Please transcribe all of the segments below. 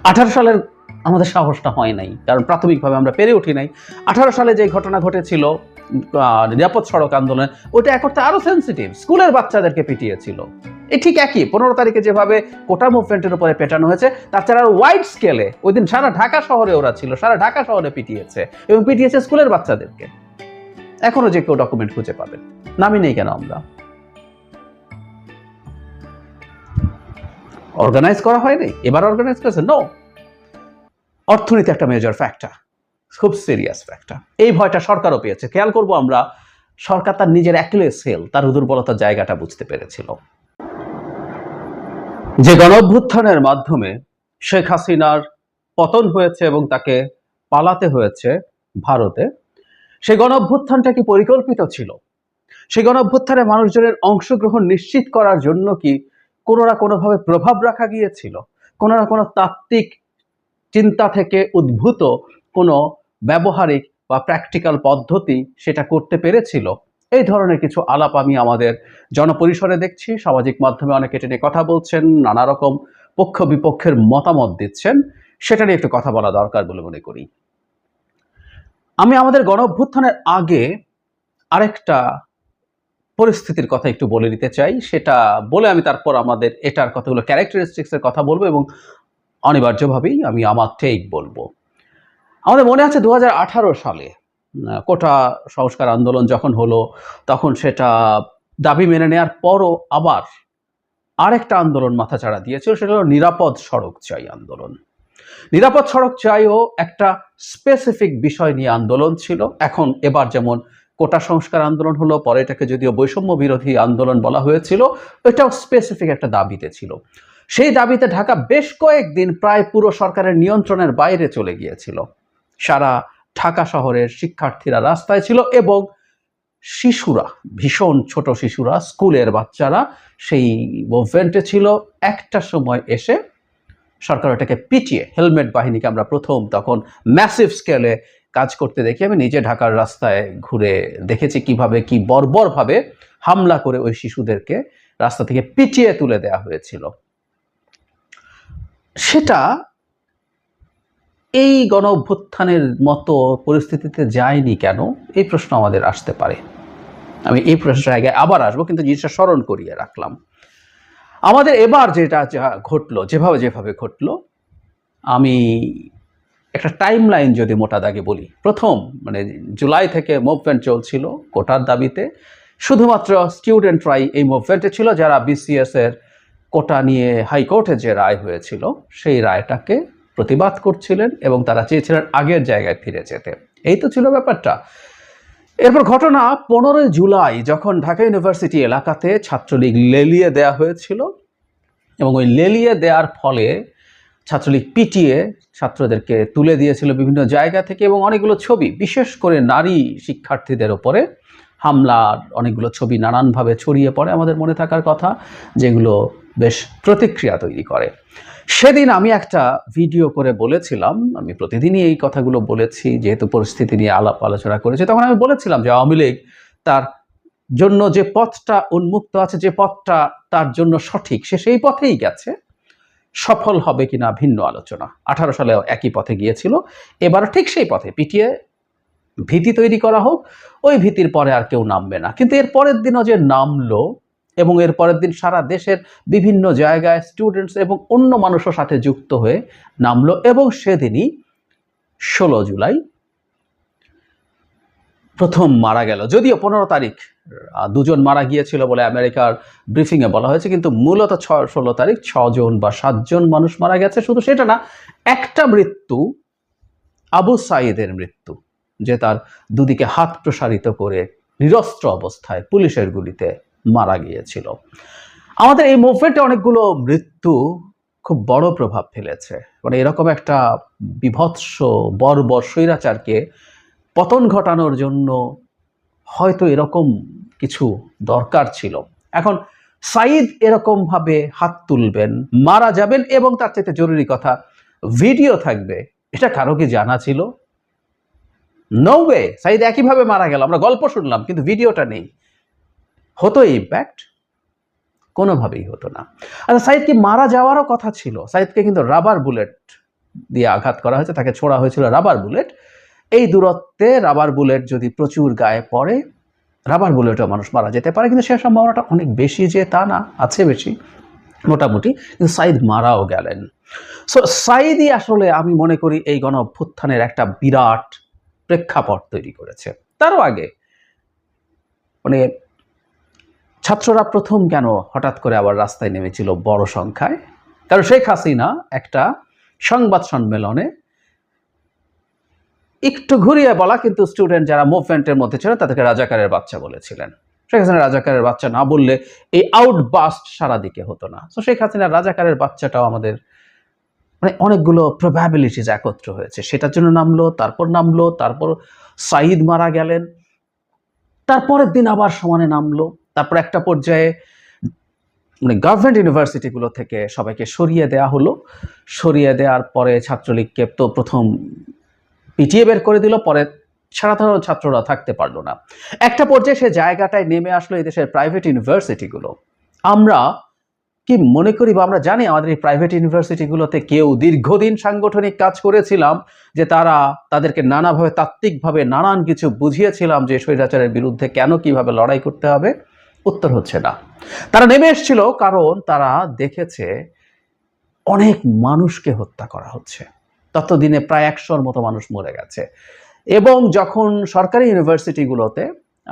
18 সালের আমাদের সাহসটা হয় নাই, কারণ প্রাথমিকভাবে আমরা পেরে উঠি নাই। 18 সালে যে ঘটনা ঘটেছিল নিরাপদ সড়ক আন্দোলন, ওটা এখন তো আরো সেন্সিটিভ। স্কুলের বাচ্চাদেরকে পিটিয়েছিল। এই ঠিক একই 15 তারিখে যেভাবে কোটা মুভমেন্টের উপরে পেটানো হয়েছে, তাছাড়া আরো ওয়াইড স্কেলে ওই দিন সারা ঢাকা শহরে ওরা ছিল, সারা ঢাকা শহরে পিটিয়েছে, এবং পিটিয়েছে স্কুলের বাচ্চাদেরকে। এখনো যে কেউ ডকুমেন্ট খুঁজে পাবেন, নামই নেই কেন আমরা? অর্গানাইজ করা হয়নি, এবার অর্গানাইজ করেছে। নো, অর্থনীতি একটা মেজর ফ্যাক্টর, খুব সিরিয়াস ফ্যাক্টর। এই ভয়টা সরকারও পেয়েছে। খেয়াল করবো আমরা, সরকার তার নিজের অ্যাকিলিয়াস হিল, তার দুর্বলতার জায়গাটা বুঝতে পেরেছিল। যে গণঅভ্যুত্থানের মাধ্যমে শেখ হাসিনার পতন হয়েছে এবং তাকে পালাতে হয়েছে ভারতে, সেই গণঅভ্যুত্থানটা কি পরিকল্পিত ছিল? সেই গণঅভ্যুত্থানে মানুষজনের অংশগ্রহণ নিশ্চিত করার জন্য কি কোনো না কোনোভাবে প্রভাব রাখা গিয়েছিল? কোনো না কোনো তাত্ত্বিক চিন্তা থেকে উদ্ভূত কোনো ব্যবহারিক বা প্র্যাকটিক্যাল পদ্ধতি সেটা করতে পেরেছিল? এই ধরনের কিছু আলাপ আমি আমাদের জনপরিসরে দেখছি। সামাজিক মাধ্যমে অনেকে এটা নিয়ে কথা বলছেন, নানা রকম পক্ষ বিপক্ষের মতামত দিচ্ছেন। সেটা নিয়ে একটু কথা বলা দরকার বলে মনে করি। আমি আমাদের গণঅভ্যুত্থানের আগে আরেকটা পরিস্থিতির কথা একটু বলে দিতে চাই। সেটা বলে আমি তারপর আমাদের এটার কথাগুলো, ক্যারেক্টারিস্টিক্সের কথা বলবো, এবং অনিবার্যভাবেই আমি আমার টেক বলবো। আমাদের মনে আছে 2018 সালে কোটা সংস্কার আন্দোলন যখন হলো, তখন সেটা দাবি মেনে নেওয়ার পরও আবার আরেকটা আন্দোলন মাথাচাড়া দিয়েছিল, সেটা হলো নিরাপদ সড়ক চাই আন্দোলন। নিরাপদ সড়ক চাইও একটা স্পেসিফিক বিষয় নিয়ে আন্দোলন ছিল। এখন এবার যেমন কোটা সংস্কার আন্দোলন হলো, পরে এটাকে যদিও বৈষম্য বিরোধী আন্দোলন বলা হয়েছিল, এটাও স্পেসিফিক একটা দাবিতে ছিল। সেই দাবিতে ঢাকা বেশ কয়েকদিন প্রায় পুরো সরকারের নিয়ন্ত্রণের বাইরে চলে গিয়েছিল। সারা ঢাকা শহরের শিক্ষার্থীরা রাস্তায় ছিল, এবং শিশুরা, ভীষণ ছোট শিশুরা, স্কুলের বাচ্চারা সেই মুভমেন্টে ছিল। একটা সময় এসে সরকার ওটাকে পিটিয়ে, হেলমেট বাহিনীকে আমরা প্রথম তখন ম্যাসিভ স্কেলে কাজ করতে দেখি। আমি নিজে ঢাকার রাস্তায় ঘুরে দেখেছি কিভাবে, কি বর্বরভাবে হামলা করে ওই শিশুদেরকে রাস্তা থেকে পিটিয়ে তুলে দেওয়া হয়েছিল। সেটা এই গণ অভ্যুত্থানের মতো পরিস্থিতিতে যায়নি কেন, এই প্রশ্ন আমাদের আসতে পারে। আমি এই প্রশ্নের জায়গায় আবার আসবো, কিন্তু জিনিসটা স্মরণ করিয়ে রাখলাম। আমাদের এবার যেটা ঘটলো, যেভাবে ঘটলো, আমি একটা টাইম লাইন যদি মোটা দাগে বলি, প্রথম জুলাই থেকে মুভমেন্ট চলছিল কোটার দাবিতে। শুধুমাত্র স্টুডেন্টরাই এই মুভমেন্টে ছিল, যারা বিসিএস এর কোটা নিয়ে হাইকোর্টে যে রায় হয়েছিল সেই রায়টাকে প্রতিবাদ করছিলেন, এবং তারা চেয়েছিলেন আগের জায়গায় ফিরে যেতে। এই তো ছিল ব্যাপারটা। এরপর ঘটনা 15 জুলাই, যখন ঢাকা ইউনিভার্সিটি এলাকাতে ছাত্রলীগ লেলিয়ে দেয়া হয়েছিল, এবং ওই লেলিয়ে দেওয়ার ফলে ছাত্রলীগ পিটিয়ে ছাত্রদেরকে তুলে দিয়েছিল বিভিন্ন জায়গা থেকে, এবং অনেকগুলো ছবি, বিশেষ করে নারী শিক্ষার্থীদের ওপরে হামলার অনেকগুলো ছবি নানানভাবে ছড়িয়ে পড়ে, আমাদের মনে থাকার কথা, যেগুলো বেশ প্রতিক্রিয়া তৈরি করে। সেদিন আমি একটা ভিডিও করে বলেছিলাম, আমি প্রতিদিনই এই কথাগুলো বলেছি যেহেতু পরিস্থিতি নিয়ে আলাপ আলোচনা করেছি, তখন আমি বলেছিলাম যে আওয়ামী লীগ তার জন্য যে পথটা উন্মুক্ত আছে, যে পথটা তার জন্য সঠিক, সে সেই পথেই গেছে। সফল হবে কিনা ভিন্ন আলোচনা। 18 সালে একই পথে গিয়েছিল, এবার ঠিক সেই পথে পিটিয়ে ভীতি তৈরি করা হোক, ওই ভীতির পরে আর কেউ নামবে না। কিন্তু এর পরের দিনও যে নামলো, এবং এর পরের দিন সারা দেশের বিভিন্ন জায়গায় স্টুডেন্টস এবং অন্য মানুষের সাথে যুক্ত হয়ে নামলো, এবং সেদিনই 16 জুলাই প্রথম মারা গেল। যদিও 15 তারিখ দুজন মারা গিয়েছিল বলে আমেরিকার ব্রিফিংয়ে বলা হয়েছে, কিন্তু মূলত 16 তারিখ 6 জন বা 7 জন মানুষ মারা গেছে। শুধু সেটা না, একটা মৃত্যু আবু সাঈদের মৃত্যু, যে তার দুদিকে হাত প্রসারিত করে নিরস্ত্র অবস্থায় পুলিশের গুলিতে মারা গিয়েছিল। আমাদের এই মুভমেন্টে অনেকগুলো মৃত্যু খুব বড় প্রভাব ফেলেছে। এরকম একটা বিভৎস বর্বর স্বৈরাচারকে পতন ঘটানোর জন্য হয়তো এরকম কিছু দরকার ছিল। এখন সাঈদ এরকম ভাবে হাত তুলবেন, মারা যাবেন, এবং তার চাইতে জরুরি কথা, ভিডিও থাকবে, এটা কারো কি জানা ছিল? No way. সাঈদ একইভাবে মারা গেল, আমরা গল্প শুনলাম, কিন্তু ভিডিওটা নেই। হতো ইম্প্যাক্ট? কোনোভাবেই হতো না। আচ্ছা, সাইদকে মারা যাওয়ারও কথা ছিল। সাইদকে কিন্তু রাবার বুলেট দিয়ে আঘাত করা হয়েছে, তাকে ছোড়া হয়েছিল রাবার বুলেট। এই দূরত্বে রাবার বুলেট যদি প্রচুর গায়ে পড়ে, রাবার বুলেটও মানুষ মারা যেতে পারে, কিন্তু সে সম্ভাবনাটা অনেক বেশি যে তা না, আছে বেশি মোটামুটি। কিন্তু সাইদ মারাও গেলেন। সো সাইদই আসলে আমি মনে করি এই গণ অভ্যুত্থানের একটা বিরাট প্রেক্ষাপট তৈরি করেছে। তারও আগে মানে ছাত্ররা প্রথম কেন হঠাৎ করে আবার রাস্তায় নেমেছিল বড় সংখ্যায়, কারণ শেখ হাসিনা একটা সংবাদ সম্মেলনে একটু ঘুরিয়ে বলা, কিন্তু স্টুডেন্ট যারা মুভমেন্টের মধ্যে ছিল তাদেরকে রাজাকারের বাচ্চা বলেছিলেন। শেখ হাসিনা রাজাকারের বাচ্চা না বললে এই আউটবাস্ট সারা দিকে হতো না। তো শেখ হাসিনা রাজাকারের বাচ্চাটাও আমাদের মানে অনেকগুলো প্রবাবিলিটিস একত্র হয়েছে, সেটার জন্য নামলো, তারপর সাইদ মারা গেলেন, তারপরের দিন আবার সমানে নামলো। তারপর একটা পর্যায়ে মানে গভর্নমেন্ট ইউনিভার্সিটিগুলো থেকে সবাইকে সরিয়ে দেওয়া হলো। সরিয়ে দেওয়ার পরে ছাত্রলীগকে তো প্রথম পিটিয়ে বের করে দিল, পরে সাধারণ ছাত্ররা থাকতে পারলো না। একটা পর্যায়ে সে জায়গাটায় নেমে আসলো এই দেশের প্রাইভেট ইউনিভার্সিটিগুলো। আমরা কি মনে করি বা আমরা জানি আমাদের এই প্রাইভেট ইউনিভার্সিটিগুলোতে কেউ দীর্ঘদিন সাংগঠনিক কাজ করেছিলাম, যে তাদেরকে নানাভাবে তাত্ত্বিকভাবে নানান কিছু বুঝিয়েছিলাম যে স্বৈরাচারের বিরুদ্ধে কেন কিভাবে লড়াই করতে হবে? উত্তর হচ্ছে না। তারা নেমে এসেছিল কারণ তারা দেখেছে অনেক মানুষকে হত্যা করা হচ্ছে। ততদিনে প্রায় 100-র মতো মানুষ মরে গেছে। এবং যখন সরকারি ইউনিভার্সিটিগুলোতে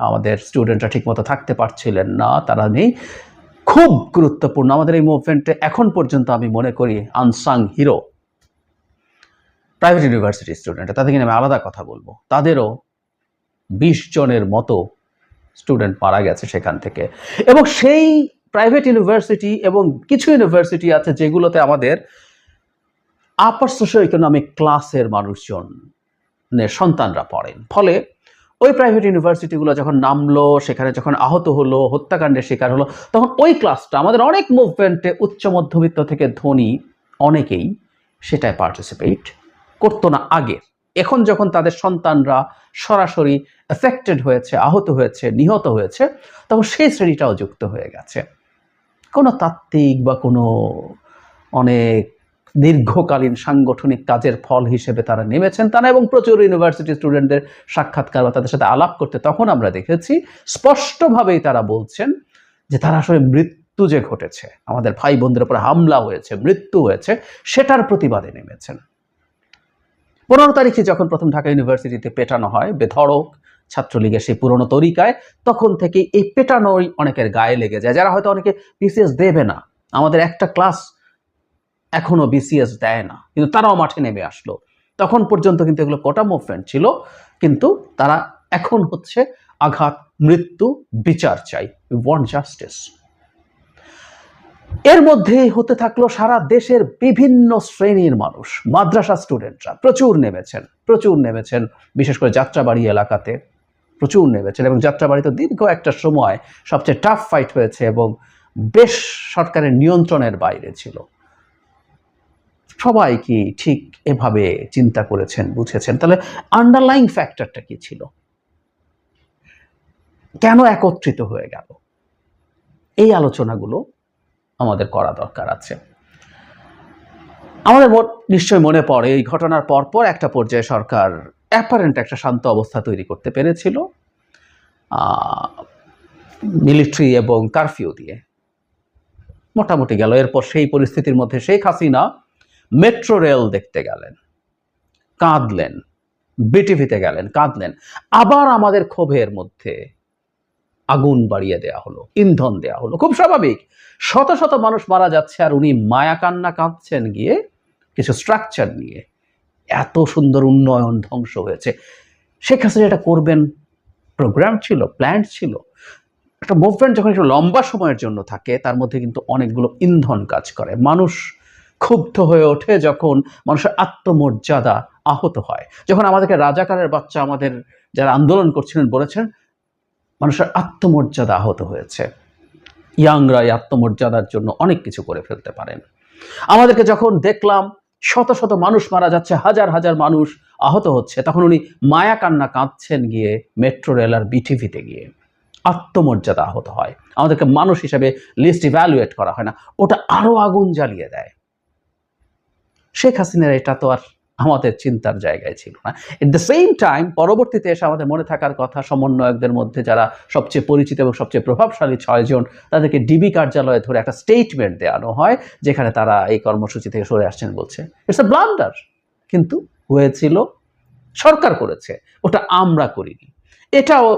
আমাদের স্টুডেন্টরা ঠিকমতো থাকতে পারছিলেন না, তারা নেই, খুব গুরুত্বপূর্ণ আমাদের এই মুভমেন্টে এখন পর্যন্ত আমি মনে করি unsung hero private university student. তাদেরকে আমি আলাদা কথা বলবো, তাদেরও 20 জনের মতো স্টুডেন্ট মারা গেছে সেখান থেকে। এবং সেই প্রাইভেট ইউনিভার্সিটি এবং কিছু ইউনিভার্সিটি আছে যেগুলোতে আমাদের আপার সোশিও ইকোনমিক ক্লাসের মানুষজনের সন্তানরা পড়েন। ফলে ওই প্রাইভেট ইউনিভার্সিটিগুলো যখন নামলো, সেখানে যখন আহত হলো, হত্যাকাণ্ডের শিকার হলো, তখন ওই ক্লাসটা আমাদের অনেক মুভমেন্টে উচ্চ মধ্যবিত্ত থেকে ধনী অনেকেই সেটায় পার্টিসিপেট করতো না আগে। এখন যখন তাদের সন্তানরা সরাসরি এফেক্টেড হয়েছে, আহত হয়েছে, নিহত হয়েছে, তখন সেই শ্রেণীটাও যুক্ত হয়ে গেছে। কোনো তাত্ত্বিক বা কোনো অনেক দীর্ঘকালীন সাংগঠনিক কাজের ফল হিসেবে তারা নেমেছেন তারা, এবং প্রচুর ইউনিভার্সিটি স্টুডেন্টদের সাক্ষাৎকার বা তাদের সাথে আলাপ করতে তখন আমরা দেখেছি স্পষ্টভাবেই তারা বলছেন যে তারা আসলে মৃত্যু যে ঘটেছে, আমাদের ভাই বোনদের উপর হামলা হয়েছে, মৃত্যু হয়েছে, সেটার প্রতিবাদে নেমেছেন। 15 তারিখে যখন প্রথম ঢাকা ইউনিভার্সিটিতে পেটানো হয় বেধড়ক ছাত্রলীগের সেই পুরনো তরিকায়, তখন থেকে এই পেটানোই অনেকের গায়ে লেগে যায়। যারা হয়তো অনেকে বিসিএস দেবে না, আমাদের একটা ক্লাস এখনো বিসিএস দেয় না, কিন্তু তারাও মাঠে নেমে আসলো। তখন পর্যন্ত কিন্তু এগুলো কোটা মুভমেন্ট ছিল, কিন্তু তারা এখন হচ্ছে আঘাত, মৃত্যু, বিচার চাই, উই ওয়ান্ট জাস্টিস। এর মধ্যে হতে থাকলো সারা দেশের বিভিন্ন শ্রেণীর মানুষ, মাদ্রাসা স্টুডেন্টরা প্রচুর নেমেছেন, বিশেষ করে যাত্রাবাড়ি এলাকাতে প্রচুর নেমেছেন। এবং যাত্রাবাড়িতে দীর্ঘ একটা সময় সবচেয়ে টাফ ফাইট হয়েছে এবং বেশ সরকারের নিয়ন্ত্রণের বাইরে ছিল। সবাই কি ঠিক এভাবে চিন্তা করেছেন, বুঝেছেন? তাহলে আন্ডারলাইং ফ্যাক্টরটা কি ছিল? কেন একত্রিত হয়ে গেল? এই আলোচনাগুলো আমাদের করা দরকার আছে। আমাদের নিশ্চয় মনে পড়ে এই ঘটনার পরপর একটা পর্যায়ে সরকার অ্যাপারেন্ট একটা শান্ত অবস্থা তৈরি করতে পেরেছিল মিলিটারি এবং কারফিউ দিয়ে, মোটামুটি গেল। এরপর সেই পরিস্থিতির মধ্যে শেখ হাসিনা মেট্রো রেল দেখতে গেলেন, কাঁদলেন, বিটিভিতে গেলেন, কাঁদলেন। আবার আমাদের ক্ষোভের মধ্যে আগুন বাড়িয়ে দেয়া হলো, ইন্ধন দেয়া হলো। খুব স্বাভাবিক, শত শত মানুষ মারা যাচ্ছে আর উনি মায়া কান্না কাঁদছেন গিয়ে কিছু স্ট্রাকচার নিয়ে। এত সুন্দর উন্নয়ন ধ্বংস হয়েছে। শেখ হাসিনা এটা করবেন প্রোগ্রাম ছিল, প্ল্যান ছিল। একটা মুভমেন্ট যখন একটু লম্বা সময়ের জন্য থাকে, তার মধ্যে কিন্তু অনেকগুলো ইন্ধন কাজ করে। মানুষ ক্ষুব্ধ হয়ে ওঠে যখন মানুষের আত্মমর্যাদা আহত হয়, যখন আমাদেরকে রাজাকারের বাচ্চা আমাদের যারা আন্দোলন করছিলেন বলেছেন মানুষের আত্মমর্যাদা আহত হয়েছে। ইয়াংরা এই আত্মমর্যাদার জন্য অনেক কিছু করে ফেলতে পারেন। আমাদেরকে যখন দেখলাম শত শত মানুষ মারা যাচ্ছে, হাজার হাজার মানুষ আহত হচ্ছে, তখন উনি মায়া কান্না কাঁদছেন গিয়ে মেট্রো রেল আর বিটিভিতে গিয়ে। আত্মমর্যাদা আহত হয়, আমাদেরকে মানুষ হিসেবে লিস্ট ইভ্যালুয়েট করা হয় না, ওটা আরো আগুন জ্বালিয়ে দেয়। শেখ হাসিনার এটা তো আর আমাদের চিন্তার জায়গায় ছিল না। এট দ্য সেম টাইম পরবর্তীতে এসে আমাদের মনে থাকার কথা, সমন্বয়কদের মধ্যে যারা সবচেয়ে পরিচিত এবং সবচেয়ে প্রভাবশালী 6 জন, তাদেরকে ডিবি কার্যালয়ে ধরে একটা স্টেটমেন্ট দেওয়ানো হয় যেখানে তারা এই কর্মসূচি থেকে সরে আসছেন বলছে। It's a blunder. কিন্তু হয়েছিল, সরকার করেছে, ওটা আমরা করিনি। এটাও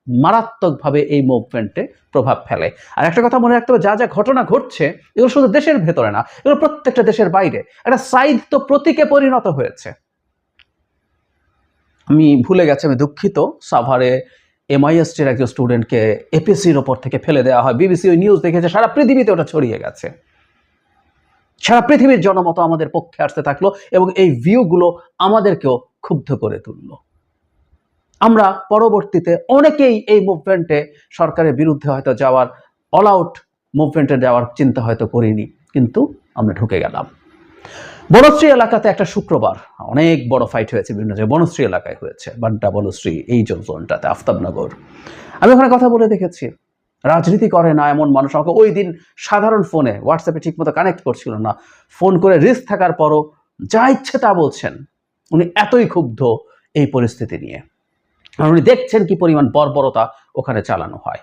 মারাত্মকভাবে এই মুভমেন্টে প্রভাব ফেলে। আর একটা কথা মনে রাখতে হবে, যা যা ঘটনা ঘটছে এগুলো শুধু দেশের ভেতরে না, এগুলো প্রত্যেকটা দেশের বাইরে। একটা সাইদ তো প্রতীকে পরিণত হয়েছে। আমি ভুলে গেছি, আমি দুঃখিত, সাভারে MISTর একজন স্টুডেন্টকে APCর ওপর থেকে ফেলে দেওয়া হয়। BBC ওই নিউজ দেখেছে, সারা পৃথিবীতে ওটা ছড়িয়ে গেছে। সারা পৃথিবীর জনমত আমাদের পক্ষে আসতে থাকলো এবং এই ভিউগুলো আমাদেরকেও ক্ষুব্ধ করে তুললো। আমরা পরবর্তীতে অনেকেই এই মুভমেন্টে সরকারের বিরুদ্ধে হয়তো যাওয়ার, অল আউট মুভমেন্টে যাওয়ার চিন্তা হয়তো করিনি, কিন্তু আমরা ঢুকে গেলাম। বনশ্রী এলাকাতে একটা শুক্রবার অনেক বড় ফাইট হয়েছে, বিভিন্ন জায়গায় বনশ্রী এলাকায় হয়েছে, বাড্ডা, বনশ্রী, এই জোনটাতে, আফতাবনগর। আমি ওখানে কথা বলে দেখেছি, রাজনীতি করে না এমন মানুষ আমাকে ওই দিন সাধারণ ফোনে, হোয়াটসঅ্যাপে ঠিকমতো কানেক্ট করছিল না, ফোন করে রিস্ক থাকার পরও যা ইচ্ছে তা বলছেন। উনি এতই ক্ষুব্ধ এই পরিস্থিতি নিয়ে। উনি দেখছেন কি পরিমাণ বর্বরতা ওখানে চালানো হয়।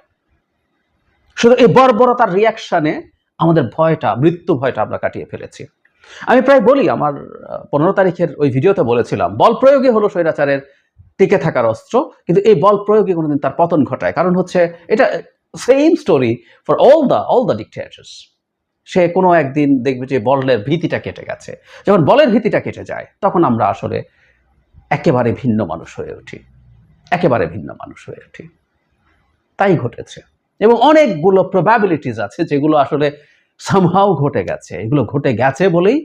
শুধু এই বর্বরতার রিয়াকশনে আমাদের ভয়টা, মৃত্যু ভয়টা আমরা কাটিয়ে ফেলেছি। আমি প্রায় বলি, আমার 15 তারিখের ওই ভিডিওতে বলেছিলাম, বল প্রয়োগই হলো স্বৈরাচারের টিকে থাকার অস্ত্র, কিন্তু এই বল প্রয়োগই কোনোদিন তার পতন ঘটায়। কারণ হচ্ছে এটা same story for all the dictators. সে কোনো একদিন দেখবে যে বলের ভীতিটা কেটে গেছে। যখন বলের ভীতিটা কেটে যায়, তখন আমরা আসলে একেবারে ভিন্ন মানুষ হয়ে উঠি, একেবারে ভিন্ন মানুষ হয়ে উঠি। তাই ঘটেছে, এবং অনেকগুলো প্রবাবিলিটিস আছে যেগুলো আসলে সামহাও ঘটে গেছে। এগুলো ঘটে গেছে বলেই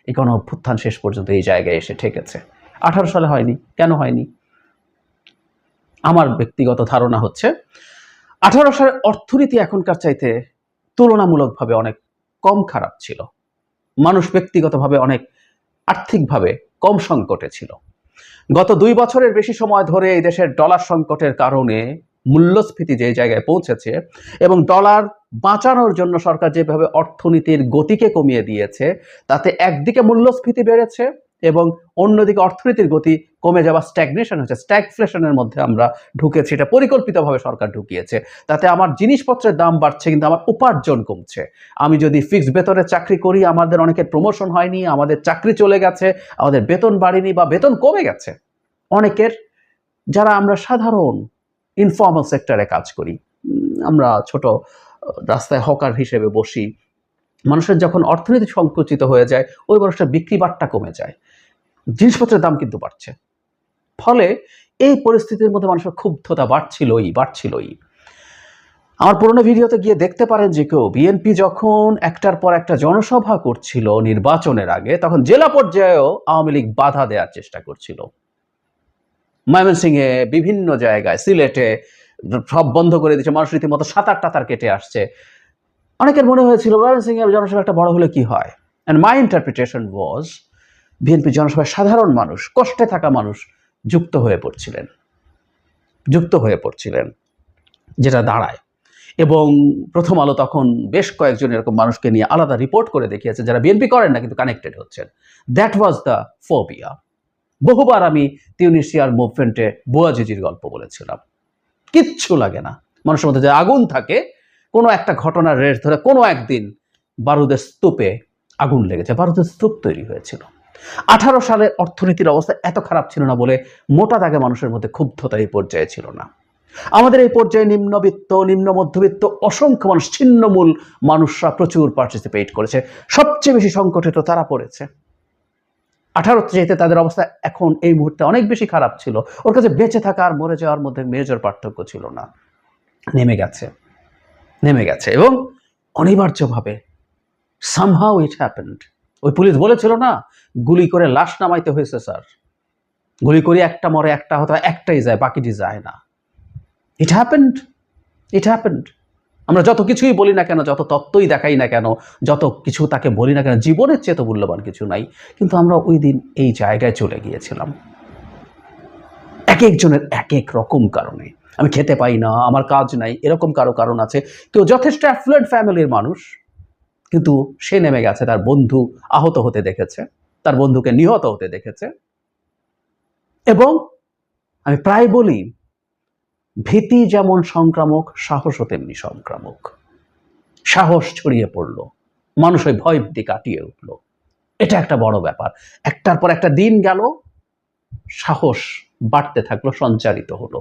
এই গণঅভ্যুত্থান শেষ পর্যন্ত এই জায়গায় এসে ঠেকেছে। 18 সালে হয়নি। কেন হয়নি? আমার ব্যক্তিগত ধারণা হচ্ছে 18 সালের অর্থনীতি এখনকার চাইতে তুলনামূলকভাবে অনেক কম খারাপ ছিল। মানুষ ব্যক্তিগতভাবে অনেক আর্থিকভাবে কম সংকটে ছিল। গত 2 বছরের বেশি সময় ধরে এই দেশের ডলার সংকটের কারণে মূল্যস্ফীতি যে জায়গায় পৌঁছেছে, এবং ডলার বাঁচানোর জন্য সরকার যেভাবে অর্থনীতির গতিকে কমিয়ে দিয়েছে, তাতে একদিকে মূল্যস্ফীতি বেড়েছে এবং অন্যদিকে অর্থনীতির গতি কমে যাওয়া, স্ট্যাগনেশন হচ্ছে, স্ট্যাগফ্লেশনের মধ্যে আমরা ঢুকেছি। এটা পরিকল্পিতভাবে সরকার ঢুকিয়েছে। তাতে আমার জিনিসপত্রের দাম বাড়ছে কিন্তু আমার উপার্জন কমছে। আমি যদি ফিক্সড বেতনের চাকরি করি, আমাদের অনেকের প্রমোশন হয়নি, আমাদের চাকরি চলে গেছে, আমাদের বেতন বাড়েনি বা বেতন কমে গেছে। অনেকের, যারা আমরা সাধারণ ইনফর্মাল সেক্টরে কাজ করি, আমরা ছোট রাস্তায় হকার হিসেবে বসি, মানুষের যখন অর্থনীতি সংকুচিত হয়ে যায়, ওই মানুষটার বিক্রি বাট্টা কমে যায়, জিনিসপত্রের দাম কিন্তু বাড়ছে। ফলে এই পরিস্থিতির মধ্যে মানুষের ক্ষুব্ধতা বাড়ছিলই। আমার পুরোনো ভিডিওতে গিয়ে দেখতে পারেন যে কেউ, বিএনপি যখন একটার পর একটা জনসভা করছিল নির্বাচনের আগে, তখন জেলা পর্যায়েও আওয়ামী লীগ বাধা দেওয়ার চেষ্টা করছিল। ময়মনসিংহে, বিভিন্ন জায়গায়, সিলেটে সব বন্ধ করে দিচ্ছে, মানুষ রীতিমতো সাঁতার টাতার কেটে আসছে। অনেকের মনে হয়েছিল ময়মনসিংহের জনসভা একটা বড় হলে কি হয়, and my interpretation was, BNP জনসভায় সাধারণ মানুষ, কষ্টে থাকা মানুষ যুক্ত হয়ে পড়ছিলেন, যেটা দাঁড়ায়। এবং প্রথম আলো তখন বেশ কয়েকজন এরকম মানুষকে নিয়ে আলাদা রিপোর্ট করে দেখিয়েছে যারা বিএনপি করেন না কিন্তু কানেক্টেড হচ্ছেন। That was the phobia. বহুবার আমি তিউনিসিয়ার মুভমেন্টে বুয়াজিজির গল্প বলেছিলাম। কিচ্ছু লাগে না, মানুষের মধ্যে যে আগুন থাকে, কোনো একটা ঘটনার রেশ ধরে কোনো একদিন বারুদের স্তূপে আগুন লেগেছে, বারুদের স্তূপ তৈরি হয়েছিল। 18 সালের অর্থনীতির অবস্থা এত খারাপ ছিল না বলে মোটা দাগে মানুষের মধ্যে ক্ষুব্ধতা এই পর্যায়ে ছিল না। আমাদের এই পর্যায়ে নিম্নবিত্ত, নিম্ন মধ্যবিত্ত অসংখ্য মানুষ, ছিন্নমূল মানুষরা প্রচুর পার্টিসিপেট করেছে। সবচেয়ে বেশি সংকটে তো তারা পড়েছে। 18 চাইতে তাদের অবস্থা এখন এই মুহূর্তে অনেক বেশি খারাপ ছিল। ওর কাছে বেঁচে থাকা আর মরে যাওয়ার মধ্যে মেজর পার্থক্য ছিল না। নেমে গেছে এবং অনিবার্যভাবে somehow it happened। ওই পুলিশ বলেছিল না, গুলি করে লাশ নামাইতে হয়েছে স্যার, গুলি করে একটা মরে, একটা হয়তো একটাই যায়, বাকিটি যায় না। It happened। আমরা যত কিছুই বলি না কেন, যত তত্ত্বই দেখাই না কেন, যত কিছু তাকে বলি না কেন, জীবনের চেয়ে তো মূল্যবান কিছু নাই। কিন্তু আমরা ওই দিন এই জায়গায় চলে গিয়েছিলাম, এক একজনের এক এক রকম কারণে। আমি খেতে পাই না, আমার কাজ নাই, এরকম কারো কারণ আছে। কেউ যথেষ্ট অ্যাফ্লুয়েন্ট ফ্যামিলির মানুষ, কিন্তু সে নেমে গেছে, তার বন্ধু আহত হতে দেখেছে, তার বন্ধুকে নিহত হতে দেখেছে। এবং আমি প্রায় বলি, ভীতি যেমন সংক্রামক, সাহসও তেমনি সংক্রামক। সাহস ছড়িয়ে পড়লো, মানুষ ওই ভয় ভীতি কাটিয়ে উঠলো। এটা একটা বড় ব্যাপার। একটার পর একটা দিন গেল, সাহস বাড়তে থাকলো, সঞ্চারিত হলো।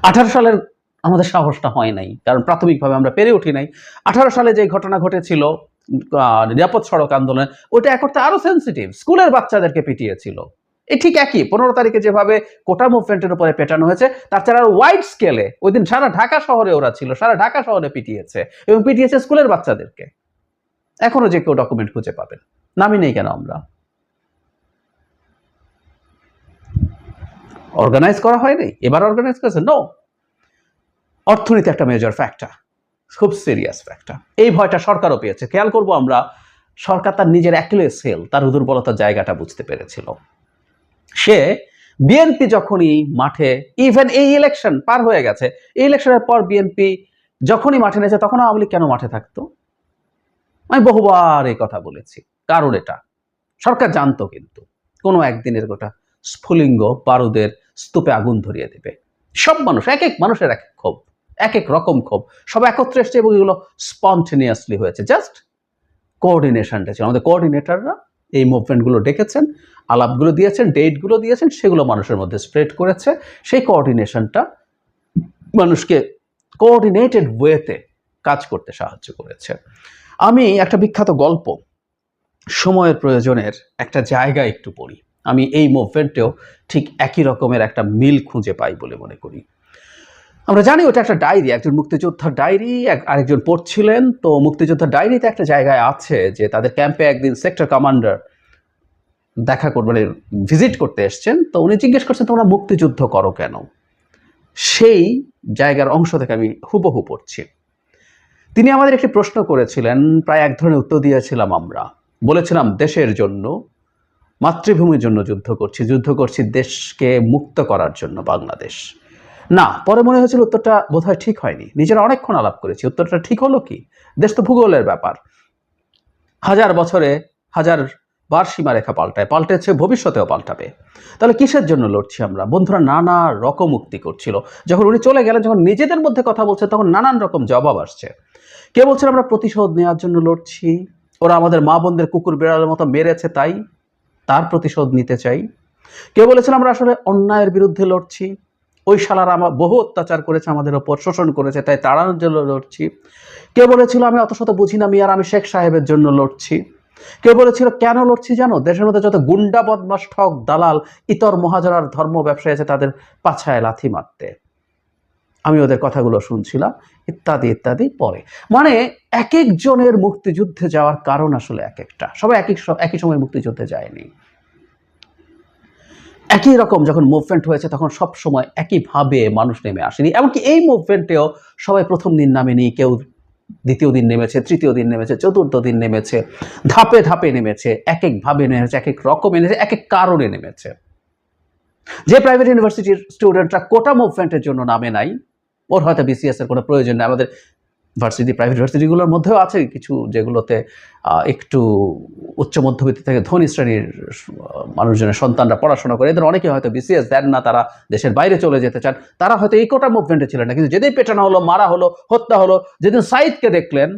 18 সালের আমাদের সাহসটা হয় নাই, কারণ প্রাথমিকভাবে আমরা পেরে উঠি নাই। 18 সালে যে ঘটনা ঘটেছিল নিরাপদ সড়ক আন্দোলন, ওটা এখন তো আরো সেন্সিটিভ। স্কুলের বাচ্চাদেরকে পিটিয়েছিল। এই ঠিক একই 15 তারিখে যেভাবে কোটা মুভমেন্টের উপরে পেটানো হয়েছে, তার ছাড়া আরো ওয়াইড স্কেলে ওই দিন সারা ঢাকা শহরে ওরা ছিল, সারা ঢাকা শহরে পিটিয়েছে, এবং পিটিয়েছে স্কুলের বাচ্চাদেরকে। এখনো যে কেউ ডকুমেন্ট খুঁজে পাবেন, নামই নেই কেন আমরা? অর্গানাইজ করা হয়নি, এবার অর্গানাইজ করেছে? নো। অর্থনীতি একটা মেজর ফ্যাক্টর, খুব সিরিয়াস ফ্যাক্টর। এই ভয়টা সরকারও পেয়েছে। খেয়াল করবো আমরা, সরকার তার নিজের অ্যাকিলিয়াস হিল, তার দুর্বলতার জায়গাটা বুঝতে পেরেছিল। সে বিএনপি যখনই মাঠে, ইভেন এই ইলেকশন পার হয়ে গেছে, এই ইলেকশনের পর বিএনপি যখনই মাঠে নেছে, তখন আওয়ামী লীগ কেন মাঠে থাকতো? আমি বহুবার এই কথা বলেছি। কারণ এটা সরকার জানতো, কিন্তু কোনো একদিনের গোটা স্ফুলিঙ্গ বারুদের স্তূপে আগুন ধরিয়ে দেবে। সব মানুষ, এক এক মানুষের এক এক ক্ষোভ, এক এক রকম ক্ষোভ, সব একত্রে এসছে, এবং এগুলো স্পন্টেনিয়াসলি হয়েছে। জাস্ট কোঅর্ডিনেশনটা ছিল, আমাদের কোঅর্ডিনেটররা এই মুভমেন্টগুলো ডেকেছেন, আলাপগুলো দিয়েছেন, ডেটগুলো দিয়েছেন, সেগুলো মানুষের মধ্যে স্প্রেড করেছে। সেই কোঅর্ডিনেশনটা মানুষকে কোঅর্ডিনেটেড ওয়েতে কাজ করতে সাহায্য করেছে। আমি একটা বিখ্যাত গল্প, সময়ের প্রয়োজনের একটা জায়গা একটু পড়ি। আমি এই মুভমেন্টেও ঠিক একই রকমের একটা মিল খুঁজে পাই বলে মনে করি। আমরা জানি ওটা একটা ডায়েরি, একজন মুক্তিযোদ্ধার ডায়েরি, আরেকজন পড়ছিলেন। তো মুক্তিযোদ্ধার ডায়েরিতে একটা জায়গায় আছে যে তাদের ক্যাম্পে একদিন সেক্টর কমান্ডার দেখা করবে, মানে ভিজিট করতে এসছেন। তো উনি জিজ্ঞেস করছেন, তোমরা মুক্তিযুদ্ধ করো কেন? সেই জায়গার অংশ থেকে আমি হুবহু পড়ছি। তিনি আমাদের একটি প্রশ্ন করেছিলেন, প্রায় এক ধরনের উত্তর দিয়েছিলাম আমরা। বলেছিলাম, দেশের জন্য, মাতৃভূমির জন্য যুদ্ধ করছি, যুদ্ধ করছি দেশকে মুক্ত করার জন্য, বাংলাদেশ। না, পরে মনে হয়েছিল উত্তরটা বোধহয় ঠিক হয়নি। নিজেরা অনেকক্ষণ আলাপ করেছি, উত্তরটা ঠিক হলো কি? দেশ তো ভূগোলের ব্যাপার, হাজার বছরে হাজার বার সীমারেখা পাল্টায়, পাল্টেছে, ভবিষ্যতেও পাল্টাবে। তাহলে কিসের জন্য লড়ছি আমরা? বন্ধুরা নানা রকম উক্তি করছিল। যখন উনি চলে গেলেন, যখন নিজেদের মধ্যে কথা বলছে, তখন নানান রকম জবাব আসছে। কে বলছেন আমরা প্রতিশোধ নেওয়ার জন্য লড়ছি, ওরা আমাদের মা বোনদের কুকুর বেড়ালের মতো মেরেছে, তাই তার প্রতিশোধ নিতে চাই। কেউ বলেছেন আমরা আসলে অন্যায়ের বিরুদ্ধে লড়ছি, ওই শালারা বহু অত্যাচার করেছে আমাদের ওপর, শোষণ করেছে, তাই তাড়ানোর জন্য লড়ছি। কেউ বলেছিল আমি অত শত বুঝি না মিয়ার, আমি শেখ সাহেবের জন্য লড়ছি। কেউ বলেছিল কেন লড়ছি জানো? দেশের মধ্যে যত গুন্ডা, বদমাস, ঠক, দালাল, ইতর মহাজনার ধর্ম ব্যবসায়ী আছে, তাদের পাছায় লাথি মারতে। আমি ওদের কথাগুলো শুনছিলাম, ইত্যাদি ইত্যাদি। পরে মানে এক একজনের মুক্তিযুদ্ধে যাওয়ার কারণ আসলে এক একটা, সবাই একই সময় মুক্তিযুদ্ধে যায়নি। একই রকম যখন মুভমেন্ট হয়েছে, তখন সব সময় একইভাবে মানুষ নেমে আসেনি। এমনকি এই মুভমেন্টেও সবাই প্রথম দিন নামেনি, কেউ দ্বিতীয় দিন নেমেছে, তৃতীয় দিন নেমেছে, চতুর্থ দিন নেমেছে, ধাপে ধাপে নেমেছে, এক একভাবে নেমেছে, এক এক রকমে নেমেছে, এক এক কারণে নেমেছে। যে প্রাইভেট ইউনিভার্সিটির স্টুডেন্টরা কোটা মুভমেন্টের জন্য নামে নাই, ওর হয়তো বিসিএস এর কোনো প্রয়োজন নেই। আমাদের ভার্সিটি, প্রাইভেট ভার্সিটিগুলোর মধ্যেও আছে কিছু যেগুলোতে একটু উচ্চ মধ্যবিত্ত থেকে ধনী শ্রেণীর মানুষজনের সন্তানরা পড়াশোনা করে, এদের অনেকে হয়তো বিসিএস দেন না, তারা দেশের বাইরে চলে যেতে চান, তারা হয়তো এই কোটা মুভমেন্টে ছিলেন না। কিন্তু যেদিন পেটানো হলো, মারা হলো, হত্যা হলো, যেদিন সাইদকে দেখলেন,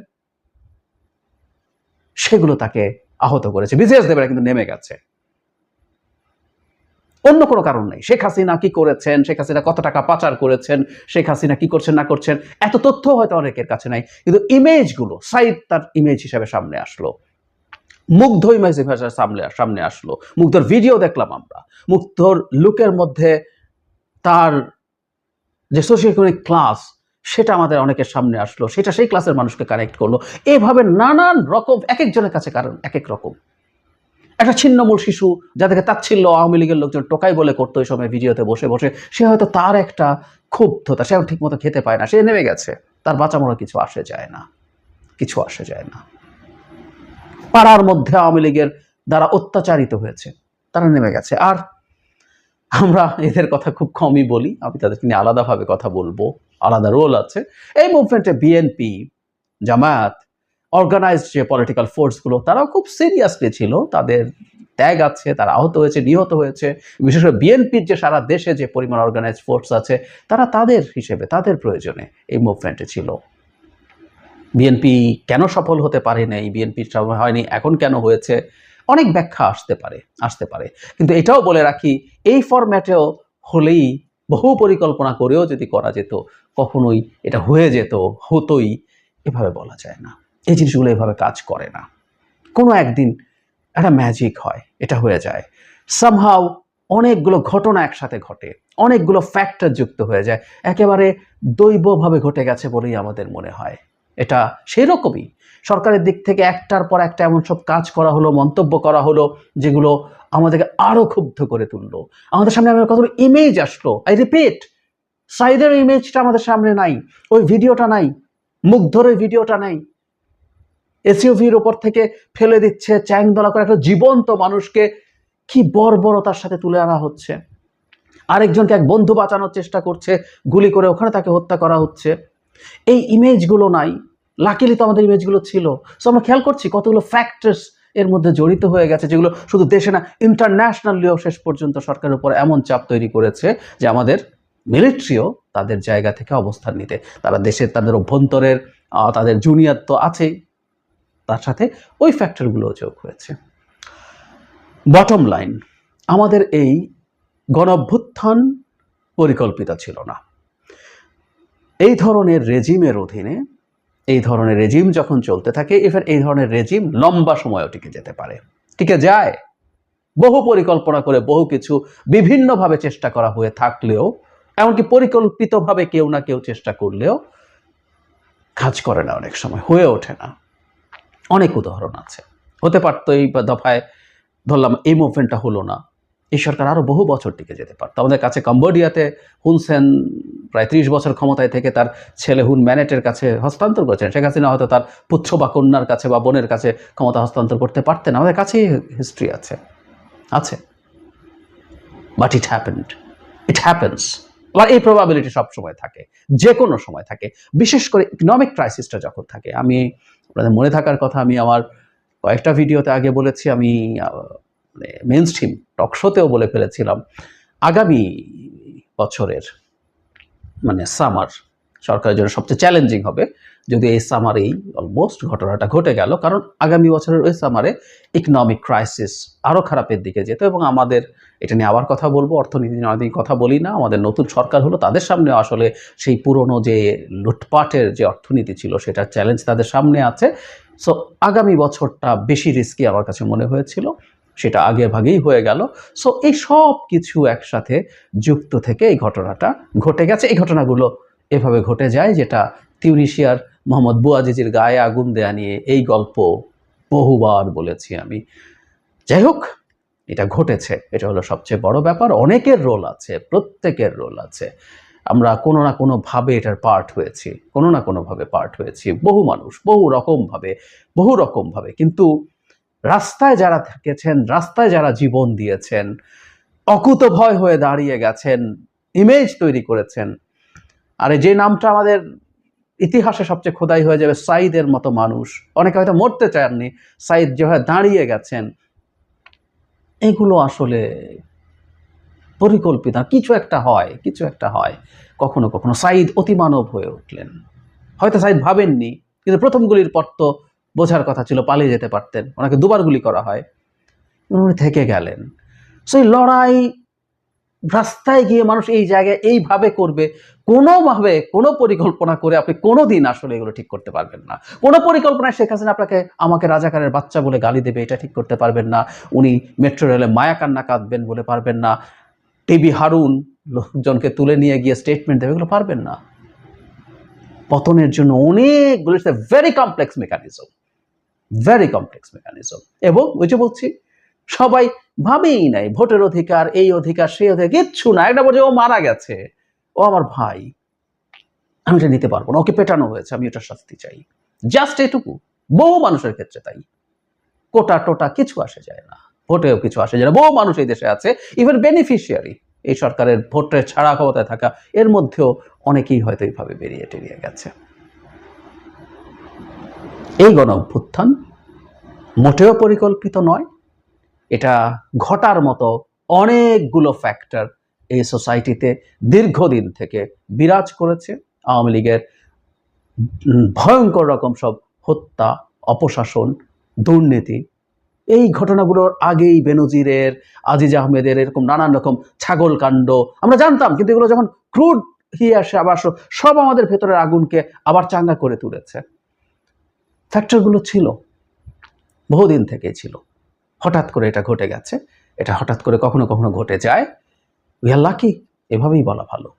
সেগুলো তাকে আহত করেছে। বিসিএস দেবেরা কিন্তু নেমে গেছে, অন্য কোনো কারণ নেই। শেখ হাসিনা কি করেছেন, শেখ হাসিনা কত টাকা পাচার করেছেন, শেখ হাসিনা কি করছেন না করছেন, এত তথ্য হয়তো অনেকের কাছে নাই, কিন্তু ইমেজগুলো, সাইদ তার ইমেজ হিসেবে সামনে আসলো, মুগ্ধ ইমেজ হিসেবে সামনে আসলো, মুগ্ধর ভিডিও দেখলাম আমরা, মুগ্ধর লুকের মধ্যে তার যে সোশিওইকোনমিক ক্লাস, সেটা আমাদের অনেকের সামনে আসলো, সেটা সেই ক্লাসের মানুষকে কানেক্ট করলো। এইভাবে নানান রকম, এক একজনের কাছে কারণ এক এক রকম। একটা ছিন্নমূল শিশু, যাদেরকে তাচ্ছিল্য আওয়ামী লীগের লোকজন টোকাই বলে করতো ওই সময় ভিডিওতে বসে বসে, সে হয়তো তার একটা ক্ষুব্ধতা, সে ঠিক মতো খেতে পায় না, সে নেমে গেছে, তার বাঁচা মরা কিছু আসে যায় না, কিছু আসে যায় না। পাড়ার মধ্যে আওয়ামী লীগের দ্বারা অত্যাচারিত হয়েছে, তারা নেমে গেছে। আর আমরা এদের কথা খুব কমই বলি, আমি তাদেরকে নিয়ে আলাদাভাবে কথা বলবো, আলাদা রোল আছে। এই মুভমেন্টে বিএনপি, জামায়াত, অর্গানাইজড যে পলিটিক্যাল ফোর্সগুলো তারাও খুব সিরিয়াসলি ছিল, তাদের ত্যাগ আছে, তারা আহত হয়েছে, নিহত হয়েছে। বিশেষ করে বিএনপির যে সারা দেশে যে পরিমাণ অর্গানাইজড ফোর্স আছে তারা তাদের হিসেবে তাদের প্রয়োজনে এই মুভমেন্টে ছিল। বিএনপি কেন সফল হতে পারে নাই, বিএনপির সময় হয়নি, এখন কেন হয়েছে, অনেক ব্যাখ্যা আসতে পারে। কিন্তু এটাও বলে রাখি, এই ফরম্যাটেও হলেই, বহু পরিকল্পনা করেও যদি করা যেত, কখনোই এটা হয়ে যেত, হতোই, এভাবে বলা যায় না। এই জিনিসগুলো এভাবে কাজ করে না। কোনো একদিন একটা ম্যাজিক হয়, এটা হয়ে যায়। সামহাউ অনেকগুলো ঘটনা একসাথে ঘটে, অনেকগুলো ফ্যাক্টর যুক্ত হয়ে যায়, একেবারে দৈবভাবে ঘটে গেছে বলেই আমাদের মনে হয়। এটা সেই রকমই সরকারের দিক থেকে একটার পর একটা এমন সব কাজ করা হলো, মন্তব্য করা হলো, যেগুলো আমাদেরকে আরো ক্ষুব্ধ করে তুললো। আমাদের সামনে আমার কতগুলো ইমেজ আসলো, আই রিপিট, সাইদের ইমেজটা আমাদের সামনে নাই, ওই ভিডিওটা নাই, মুগ্ধর ওই ভিডিওটা নাই। এসইউভির ওপর থেকে ফেলে দিচ্ছে চ্যাংদোলা করে একটা জীবন্ত মানুষকে, কি বর্বরতার সাথে তুলে আনা হচ্ছে। আরেকজনকে এক বন্ধু বাঁচানোর চেষ্টা করছে, গুলি করে ওখানে তাকে হত্যা করা হচ্ছে। এই ইমেজগুলো নাই, লাকিলি তো আমাদের ইমেজগুলো ছিল। সো আমরা খেয়াল করছি কতগুলো ফ্যাক্টরস এর মধ্যে জড়িত হয়ে গেছে, যেগুলো শুধু দেশে না, ইন্টারন্যাশনালিও শেষ পর্যন্ত সরকারের উপর এমন চাপ তৈরি করেছে যে আমাদের মিলিটারিও তাদের জায়গা থেকে অবস্থান নিতে, তারা দেশের তাদের অভ্যন্তরের তাদের জুনিয়র তো আছেই, তার সাথে ওই ফ্যাক্টরগুলো যোগ হয়েছে। বটম লাইন, আমাদের এই গণঅভ্যুত্থান পরিকল্পিত ছিল না। এই ধরনের রেজিমের অধীনে, এই ধরনের রেজিম যখন চলতে থাকে, ইভেন এই ধরনের রেজিম লম্বা সময়ও টিকে যেতে পারে, টিকে যায়। বহু পরিকল্পনা করে বহু কিছু বিভিন্নভাবে চেষ্টা করা হয়ে থাকলেও, এমনকি পরিকল্পিতভাবে কেউ না কেউ চেষ্টা করলেও কাজ করে না, অনেক সময় হয়ে ওঠে না। অনেক উদাহরণ আছে। হতে পারতো এই দফায়, ধরলাম এই মুভমেন্টটা হলো না, এই সরকার আরো বহু বছর টিকে যেতে পারতো। আমাদের কাছে কম্বোডিয়াতে হুন সেন প্রায় 30 বছর ক্ষমতায় থেকে তার ছেলে হুন ম্যানেটের কাছে হস্তান্তর করেছেন। শেখ হাসিনা হয়তো তার পুত্র বা কন্যার কাছে বা বোনের কাছে ক্ষমতা হস্তান্তর করতে পারতেন। আমাদের কাছেই হিস্ট্রি আছে, বাট ইট হ্যাপেন্স। আবার এই প্রবাবিলিটি সবসময় থাকে, যে কোনো সময় থাকে, বিশেষ করে ইকোনমিক ক্রাইসিসটা যখন থাকে। আমি আপনাদের মনে থাকার কথা, আমি আমার কয়েকটা ভিডিওতে আগে বলেছি, আমি মানে মেইন স্ট্রিম টক শোতেও বলে ফেলেছিলাম, আগামী বছরের মানে সামার সরকারের জন্য সবচেয়ে চ্যালেঞ্জিং হবে। যদি এই সামারেই অলমোস্ট ঘটনাটা ঘটে গেল, কারণ আগামী বছরের ওই সামারে ইকোনমিক ক্রাইসিস আরও খারাপের দিকে যেত। এবং আমাদের এটা নিয়ে আবার কথা বলবো, অর্থনীতি নিয়ে অনেকদিন কথা বলি না, আমাদের নতুন সরকার হলো, তাদের সামনে আসলে সেই পুরনো যে লুটপাটের যে অর্থনীতি ছিল সেটার চ্যালেঞ্জ তাদের সামনে আছে। সো আগামী বছরটা বেশি রিস্কি আমার কাছে মনে হয়েছিল, সেটা আগে ভাগেই হয়ে গেল। সো এই সব কিছু একসাথে যুক্ত থেকে এই ঘটনাটা ঘটে গেছে। এই ঘটনাগুলো এভাবে ঘটে যায়, যেটা তিউনিশিয়ার মোহাম্মদ বুয়াজিজির গায়ে আগুন দেয়া নিয়ে এই গল্প বহুবার বলেছি আমি। যাই হোক, এটা ঘটেছে, এটা হলো সবচেয়ে বড় ব্যাপার। অনেকের রোল আছে, প্রত্যেকের রোল আছে। আমরা কোনো না কোনো ভাবে এটার পার্ট হয়েছি, কোনো না কোনো ভাবে পার্ট হয়েছি। বহু মানুষ বহু রকম ভাবে, কিন্তু রাস্তায় যারা থেকেছেন, রাস্তায় যারা জীবন দিয়েছেন, অকুতভয় হয়ে দাঁড়িয়ে গেছেন, ইমেজ তৈরি করেছেন, আর যে নামটা আমাদের ইতিহাসে সবচেয়ে খোদাই হয়ে যাবে, সাইদের মতো মানুষ, অনেকে হয়তো মরতে চাননি, সাইদ যেভাবে দাঁড়িয়ে গেছেন, এগুলো আসলে পরিকল্পিত। কিছু একটা হয় কখনো কখনো। সাইদ অতিমানব হয়ে উঠলেন, হয়তো সাইদ ভাবেননি, কিন্তু প্রথম গুলির পর তো বোঝার কথা ছিল, পালিয়ে যেতে পারতেন, ওনাকে দুবার গুলি করা হয়, উনি থেকে গেলেন। সেই লড়াই, রাস্তায় গিয়ে মানুষ এই জায়গায় এইভাবে করবে, কোনোভাবে কোনো পরিকল্পনা করে আপনি কোনোদিন আসলে এগুলো ঠিক করতে পারবেন না। কোনো পরিকল্পনায় শেখ হাসিনা আমাকে রাজাকারের বাচ্চা বলে গালি দেবে, এটা ঠিক করতে পারবেন না। উনি মেট্রো রেলে মায়া কান্না কাঁদবেন বলে পারবেন না। টিবি হারুন লোকজনকে তুলে নিয়ে গিয়ে স্টেটমেন্ট দেবে, এগুলো পারবেন না। পতনের জন্য অনেকগুলো, it's a very complex mechanism. এবং ওই যে বলছি, সবাই ভাবেই নাই ভোটের অধিকার, এই অধিকার, সেই অধিকার, কিচ্ছু না। একটা বলছে ও মারা গেছে, ও আমার ভাই, আমি এটা নিতে পারবো না, ওকে পেটানো হয়েছে, আমি ওটা শাস্তি চাই, জাস্ট এটুকু। বহু মানুষের ক্ষেত্রে তাই, কোটা টোটা কিছু আসে যায় না, ভোটেও কিছু আসে যায় না। বহু মানুষ এই দেশে আছে, ইভেন বেনিফিশিয়ারি, এই সরকারের ভোটে ছাড়া ক্ষমতায় থাকা, এর মধ্যেও অনেকেই হয়তো এইভাবে বেরিয়ে টেরিয়ে গেছে। এই গণ অভ্যুত্থান মোটেও পরিকল্পিত নয়। এটা ঘটার মতো অনেকগুলো ফ্যাক্টর এই সোসাইটিতে দীর্ঘদিন থেকে বিরাজ করেছে। আওয়ামী লীগের ভয়ঙ্কর রকম সব হত্যা, অপশাসন, দুর্নীতি, এই ঘটনাগুলোর আগেই বেনজিরের, আজিজ আহমেদের এরকম নানান রকম ছাগল কাণ্ড আমরা জানতাম, কিন্তু এগুলো যখন ক্রুড হয়ে আসে আবার সব আমাদের ভেতরের আগুনকে আবার চাঙ্গা করে তুলেছে। ফ্যাক্টরগুলো ছিল, বহুদিন থেকেই ছিল। হঠাৎ করে এটা ঘটে গেছে, এটা হঠাৎ করে কখনো কখনো ঘটে যায়। উই আর লাকি, এভাবেই বলা ভালো।